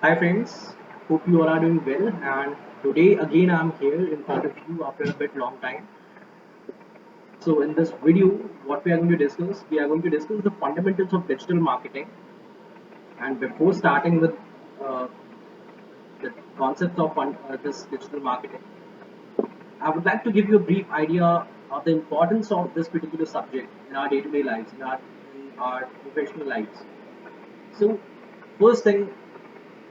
Hi friends, hope you all are doing well, and today again I'm here in front of you after a bit long time. So in this video, what we are going to discuss, we are going to discuss the fundamentals of digital marketing. And before starting with uh, the concepts of this digital marketing, I would like to give you a brief idea of the importance of this particular subject in our day-to-day lives, in our professional lives. So first thing,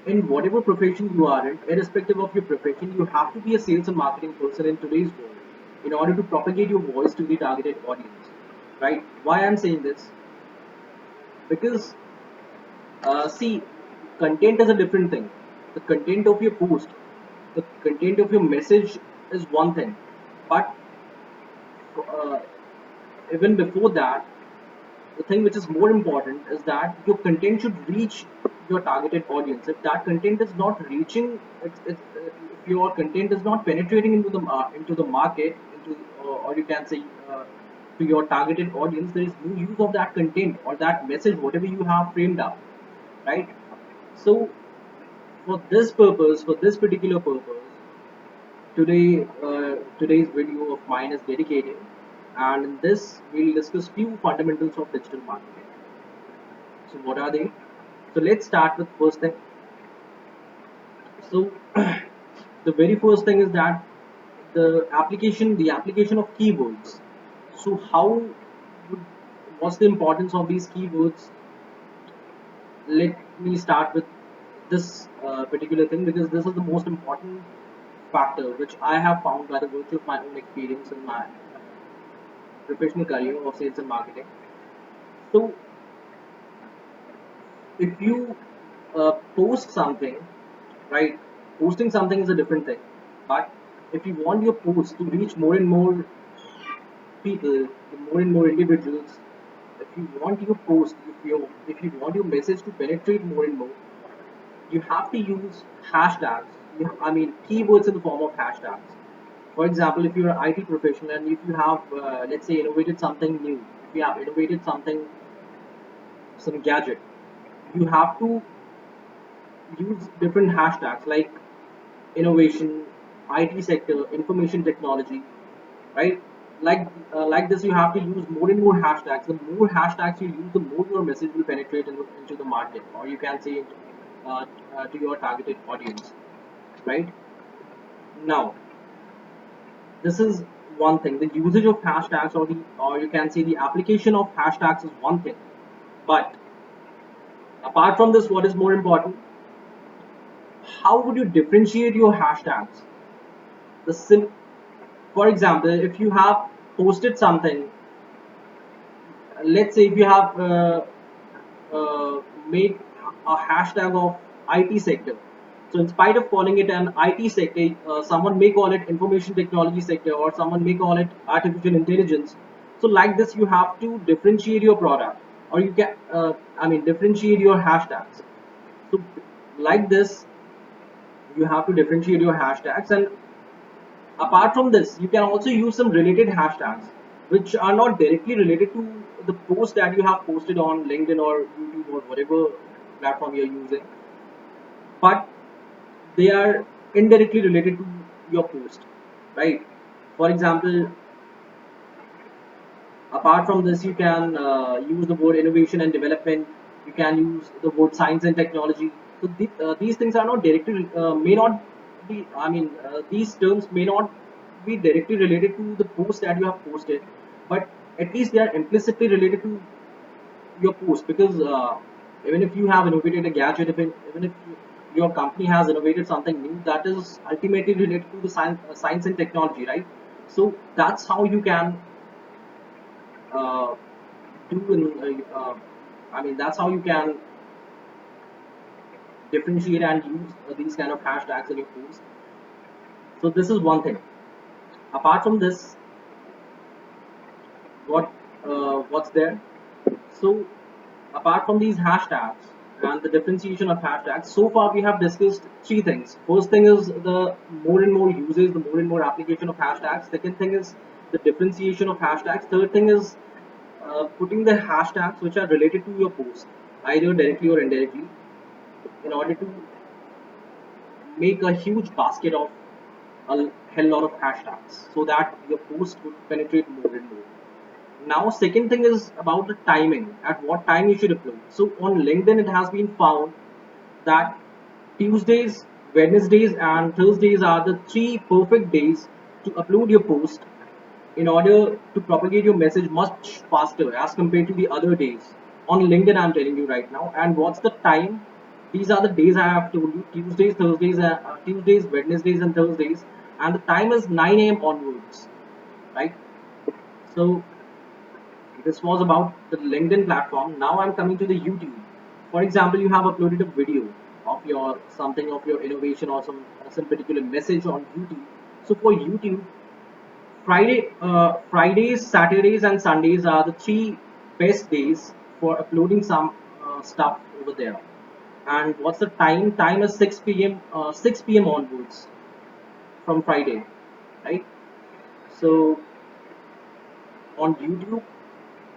in whatever profession you are in, irrespective of your profession, you have to be a sales and marketing person in today's world in order to propagate your voice to the targeted audience. Right? Why I'm saying this? Because see, content is a different thing. The content of your post, the content of your message is one thing, but uh, even before that, the thing which is more important is that your content should reach your targeted audience. If that content is not reaching, if your content is not penetrating into the market, or you can say to your targeted audience, there is no use of that content or that message, whatever you have framed up, right? So for this particular purpose, today's video of mine is dedicated, and in this we'll discuss few fundamentals of digital marketing. So what are they? So let's start with first thing. So the very first thing is that the application of keywords. So would, what's the importance of these keywords? Let me start with this particular thing because this is the most important factor which I have found by the virtue of my own experience in my professional career of sales and marketing. So if you post something, right? Posting something is a different thing, but if you want your post to reach more and more people, more and more individuals, if you want your post, if you want your message to penetrate more and more, you have to use hashtags. I mean, keywords in the form of hashtags. For example, if you're an IT professional and if you have, let's say, innovated something new, if you have innovated something, some gadget, you have to use different hashtags like innovation, IT sector, information technology, right? Like this, you have to use more and more hashtags. The more hashtags you use, the more your message will penetrate into the market, or you can say to your targeted audience, right? Now, this is one thing. The usage of hashtags, or you can say the application of hashtags, is one thing. But apart from this, what is more important? How would you differentiate your hashtags? The sim For example, if you have posted something, let's say if you have made a hashtag of IT sector. So in spite of calling it an IT sector, someone may call it information technology sector, or someone may call it artificial intelligence. So like this, you have to differentiate your product, or you can, differentiate your hashtags. So like this, you have to differentiate your hashtags, and apart from this, you can also use some related hashtags which are not directly related to the post that you have posted on LinkedIn or YouTube or whatever platform you're using, but they are indirectly related to your post, right? For example, apart from this, you can use the word innovation and development. You can use the word science and technology. So these things are not directly may not be. These terms may not be directly related to the post that you have posted, but at least they are implicitly related to your post, because even if you have innovated a gadget, even if your company has innovated something new, that is ultimately related to the science and technology, right? So that's how you can uh, do in, that's how you can differentiate and use these kind of hashtags in your post. So this is one thing. Apart from this, what's there? So apart from these hashtags and the differentiation of hashtags, so far we have discussed three things. First thing is the more and more usage, the more and more application of hashtags. Second thing is the differentiation of hashtags. Third thing is putting the hashtags which are related to your post, either directly or indirectly, in order to make a huge basket of a hell lot of hashtags so that your post would penetrate more and more. Now, second thing is about the timing. At what time you should upload. So on LinkedIn, it has been found that Tuesdays, Wednesdays, and Thursdays are the three perfect days to upload your post in order to propagate your message much faster as compared to the other days. On LinkedIn, I'm telling you right now. And what's the time? These are the days I have told you: Tuesdays, Wednesdays, and Thursdays. And the time is 9 a.m. onwards, right? So this was about the LinkedIn platform. Now I'm coming to the YouTube. For example, you have uploaded a video of your something of your innovation or some particular message on YouTube. So for YouTube, Fridays, Saturdays, and Sundays are the three best days for uploading some stuff over there. And what's the time? Time is 6 p.m. 6 p.m. onwards from Friday, right? So on YouTube,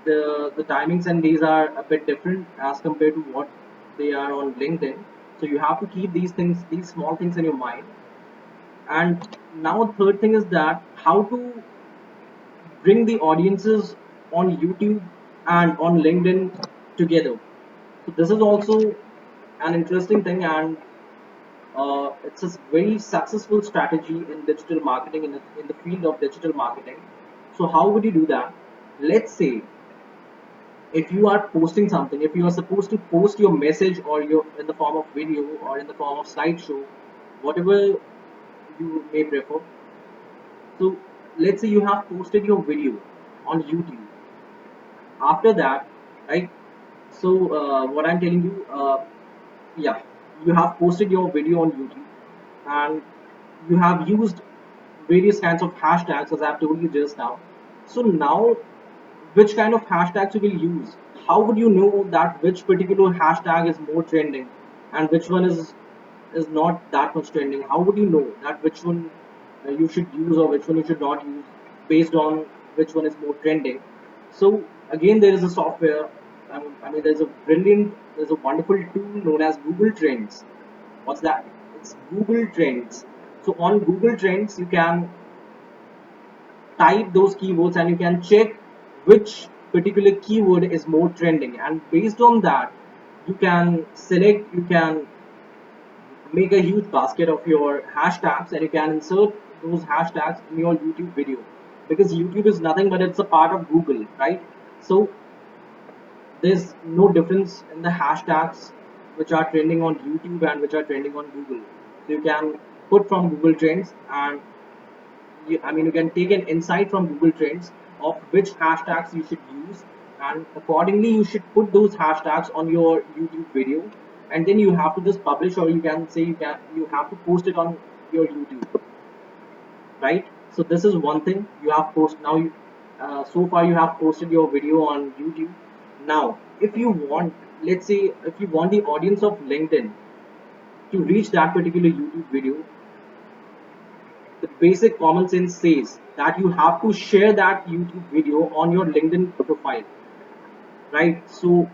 the timings and days are a bit different as compared to what they are on LinkedIn. So you have to keep these things, these small things in your mind. And now third thing is that how to bring the audiences on YouTube and on LinkedIn together. So this is also an interesting thing, and it's a very successful strategy in digital marketing, in the field of digital marketing. So how would you do that? Let's say if you are posting something, if you are supposed to post your message or your in the form of video or in the form of slideshow, whatever you may prefer. So let's say you have posted your video on YouTube. After that, right? So what I'm telling you, yeah, you have posted your video on YouTube, and you have used various kinds of hashtags as I've told you just now. So now, which kind of hashtags you will use? How would you know that which particular hashtag is more trending and which one is not that much trending? How would you know that which one you should use or which one you should not use based on which one is more trending? So again, there is a software. There's a wonderful tool known as Google Trends. What's that? It's Google Trends. So on Google Trends, you can type those keywords and you can check which particular keyword is more trending, and based on that you can select, you can make a huge basket of your hashtags and you can insert those hashtags in your YouTube video, because YouTube is nothing but it's a part of Google, right? So there's no difference in the hashtags which are trending on YouTube and which are trending on Google. So you can put from Google Trends, and you can take an insight from Google Trends of which hashtags you should use, and accordingly you should put those hashtags on your YouTube video, and then you have to just publish, or you can say you have to post it on your YouTube, right? So this is one thing you have post now. So far you have posted your video on YouTube. Now, if you want, let's say, if you want the audience of LinkedIn to reach that particular YouTube video, the basic common sense says that you have to share that YouTube video on your LinkedIn profile, right? So,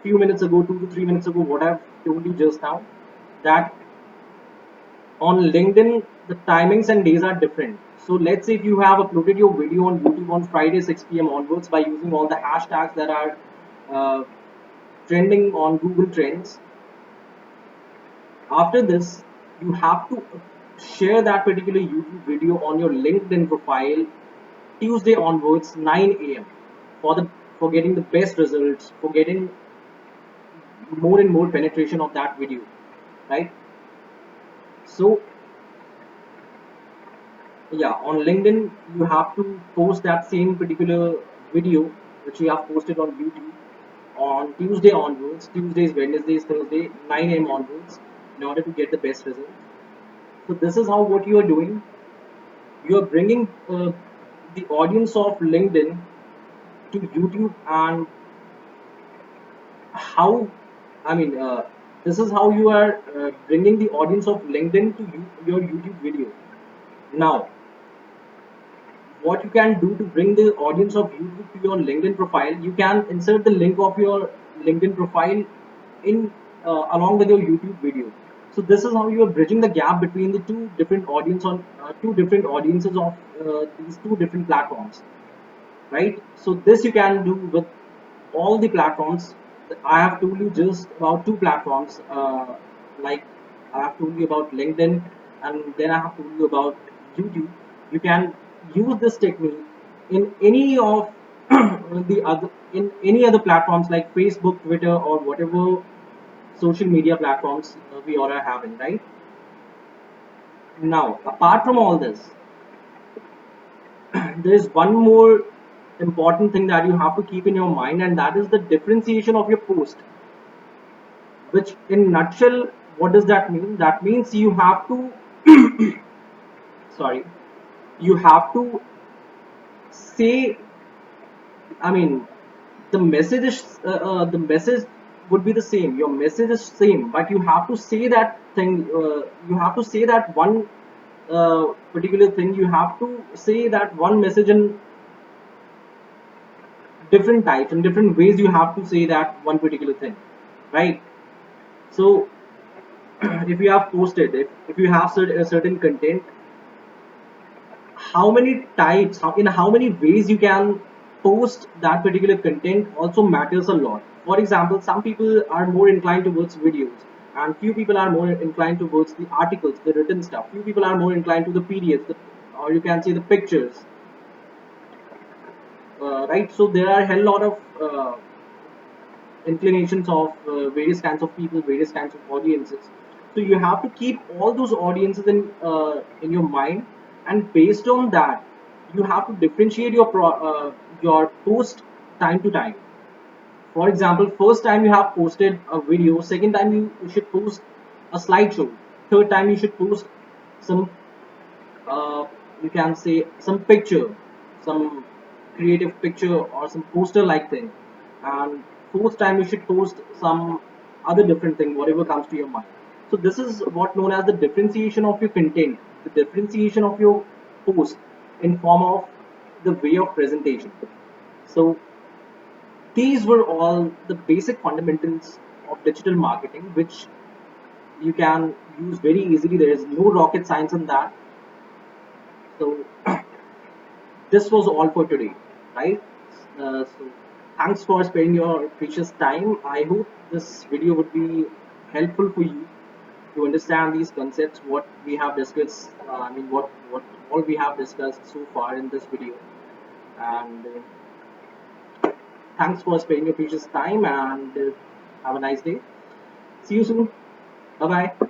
few minutes ago, 2 to 3 minutes ago, what I've told you just now, that on LinkedIn the timings and days are different. So let's say if you have uploaded your video on YouTube on Friday 6 p.m. onwards by using all the hashtags that are uh, trending on Google Trends. After this, you have to share that particular YouTube video on your LinkedIn profile Tuesday onwards 9 a.m. for the for getting the best results, for getting more and more penetration of that video, right? So yeah, on LinkedIn you have to post that same particular video which you have posted on YouTube on Tuesday onwards, Tuesdays, Wednesdays, Thursday, 9 a.m. onwards, in order to get the best result. So this is how what you are doing. You are bringing the audience of LinkedIn to YouTube, and how, I mean, this is how you are bringing the audience of LinkedIn to your YouTube video. Now, what you can do to bring the audience of YouTube to your LinkedIn profile, you can insert the link of your LinkedIn profile in along with your YouTube video. So this is how you are bridging the gap between the two different audiences of these two different platforms, right? So this you can do with all the platforms. I have told you just about two platforms, like I have told you about LinkedIn, and then I have told you about YouTube. You can use this technique in any of in any other platforms like Facebook, Twitter, or whatever social media platforms we all are having, right? Now, apart from all this, there is one more important thing that you have to keep in your mind, and that is the differentiation of your post. Which, in nutshell, what does that mean? That means you have to, sorry, you have to say. I mean, the message would be the same. Your message is same, but you have to say that thing. You have to say that one particular thing. You have to say that one message in different types and different ways. You have to say that one particular thing, right? So if you have posted, if you have a certain content, how many types, in how many ways you can post that particular content also matters a lot. For example, some people are more inclined towards videos, and few people are more inclined towards the articles, the written stuff. Few people are more inclined to the PDFs, or you can say the pictures, right? So there are a hell lot of inclinations of various kinds of people, various kinds of audiences. So you have to keep all those audiences in your mind, and based on that, you have to differentiate your post time to time. For example, first time you have posted a video, second time you should post a slideshow, third time you should post some uh, you can say some picture, some creative picture or some poster like thing, and fourth time you should post some other different thing, whatever comes to your mind. So this is what known as the differentiation of your content, the differentiation of your post in form of the way of presentation. So these were all the basic fundamentals of digital marketing, which you can use very easily. There is no rocket science in that. So this was all for today, right? So thanks for spending your precious time. I hope this video would be helpful for you to understand these concepts, what we have discussed. What all we have discussed so far in this video. And thanks for spending your precious time, and have a nice day. See you soon. Bye bye.